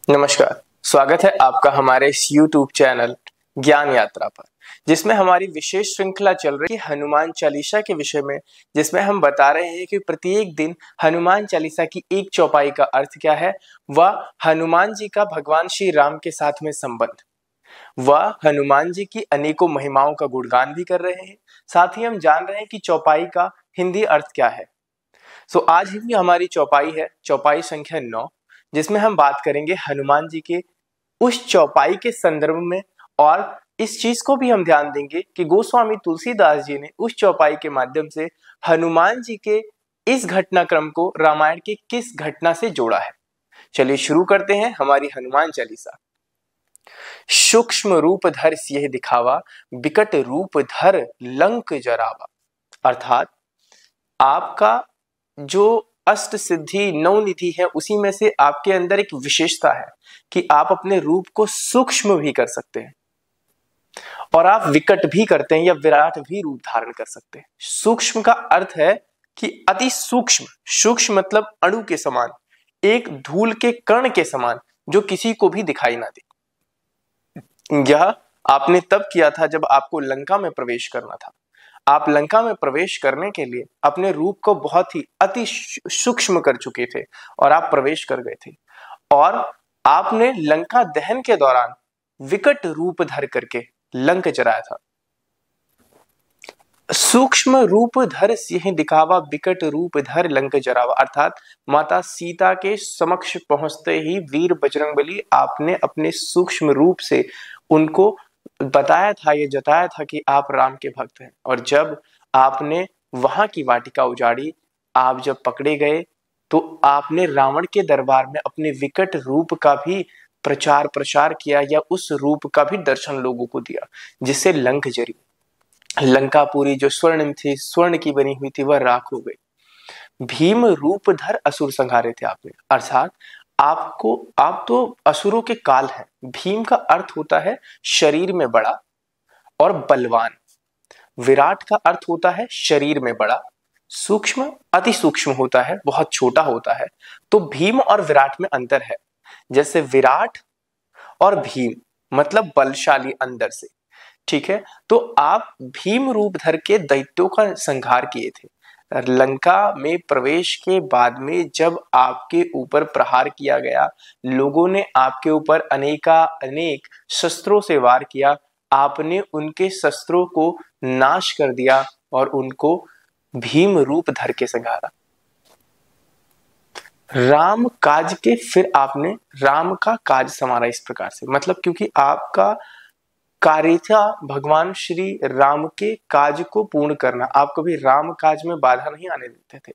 नमस्कार, स्वागत है आपका हमारे इस YouTube चैनल ज्ञान यात्रा पर, जिसमें हमारी विशेष श्रृंखला चल रही है हनुमान चालीसा के विषय में, जिसमें हम बता रहे हैं कि प्रत्येक दिन हनुमान चालीसा की एक चौपाई का अर्थ क्या है, वह हनुमान जी का भगवान श्री राम के साथ में संबंध, वह हनुमान जी की अनेकों महिमाओं का गुणगान भी कर रहे हैं। साथ ही हम जान रहे हैं कि चौपाई का हिंदी अर्थ क्या है। आज भी हमारी चौपाई है, चौपाई संख्या 9, जिसमें हम बात करेंगे हनुमान जी के उस चौपाई के संदर्भ में, और इस चीज को भी हम ध्यान देंगे कि गोस्वामी तुलसीदास जी ने उस चौपाई के माध्यम से हनुमान जी के इस घटनाक्रम को रामायण की किस घटना से जोड़ा है। चलिए शुरू करते हैं हमारी हनुमान चालीसा। सूक्ष्म रूप धर सियहि दिखावा, विकट रूप धर लंक जरावा। अर्थात आपका जो अष्ट सिद्धि नवनिधि है, उसी में से आपके अंदर एक विशेषता है कि आप अपने रूप को सूक्ष्म भी कर सकते हैं और आप विकट भी करते हैं या विराट भी रूप धारण कर सकते हैं। सूक्ष्म का अर्थ है कि अति सूक्ष्म, सूक्ष्म मतलब अणु के समान, एक धूल के कण के समान, जो किसी को भी दिखाई ना दे। यह आपने तब किया था जब आपको लंका में प्रवेश करना था। आप लंका में प्रवेश करने के लिए अपने रूप को बहुत ही अति सूक्ष्म कर चुके थे और आप प्रवेश कर गए थे, और आपने लंका दहन के दौरान विकट रूप धर करके लंक जराया था। सूक्ष्म रूप धर सियहि दिखावा, विकट रूप धर लंक जरावा। अर्थात माता सीता के समक्ष पहुंचते ही वीर बजरंगबली आपने अपने सूक्ष्म रूप से उनको बताया था, ये जताया था कि आप राम के भक्त हैं। और जब आपने वहां की वाटिका उजाड़ी, आप जब पकड़े गए, तो आपने रावण के दरबार में अपने विकट रूप का भी प्रचार प्रसार किया, या उस रूप का भी दर्शन लोगों को दिया, जिससे लंक जरी। लंका पूरी जो स्वर्ण थी, स्वर्ण की बनी हुई थी, वह राख हो गई। भीम रूप धर असुर संहारे थे आपने। अर्थात आप तो असुरों के काल हैं। भीम का अर्थ होता है शरीर में बड़ा और बलवान। विराट का अर्थ होता है शरीर में बड़ा, सूक्ष्म अति सूक्ष्म होता है, बहुत छोटा होता है। तो भीम और विराट में अंतर है। जैसे विराट और भीम मतलब बलशाली अंदर से, ठीक है। तो आप भीम रूप धर के दैत्यों का संहार किए थे। लंका में प्रवेश के बाद में जब आपके ऊपर प्रहार किया गया, लोगों ने आपके ऊपर अनेक शस्त्रों से वार किया, आपने उनके शस्त्रों को नाश कर दिया और उनको भीम रूप धर के संहारा। राम काज के फिर आपने राम का काज संवारा इस प्रकार से, मतलब क्योंकि आपका कार्य था भगवान श्री राम के काज को पूर्ण करना, आप कभी राम काज में बाधा नहीं आने देते थे।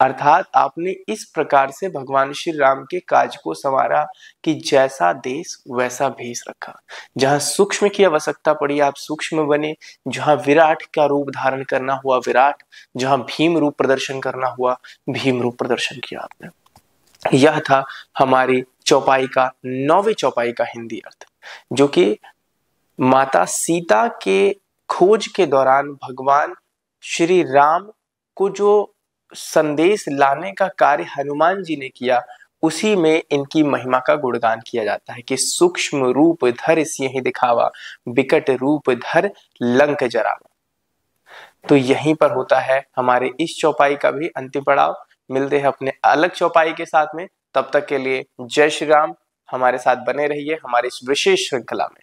अर्थात आपने इस प्रकार से भगवान श्री राम के काज को संवारा कि जैसा देश वैसा भेष रखा। जहां सूक्ष्म की आवश्यकता पड़ी आप सूक्ष्म बने, जहां विराट का रूप धारण करना हुआ विराट, जहां भीम रूप प्रदर्शन करना हुआ भीम रूप प्रदर्शन किया आपने। यह था हमारी चौपाई का 9वें चौपाई का हिंदी अर्थ, जो कि माता सीता के खोज के दौरान भगवान श्री राम को जो संदेश लाने का कार्य हनुमान जी ने किया, उसी में इनकी महिमा का गुणगान किया जाता है कि सूक्ष्म रूप धर सियहि दिखावा, विकट रूप धर लंक जरावा। तो यहीं पर होता है हमारे इस चौपाई का भी अंतिम पड़ाव। मिलते हैं अपने अलग चौपाई के साथ में, तब तक के लिए जय श्री राम। हमारे साथ बने रहिए हमारे इस विशेष श्रृंखला में।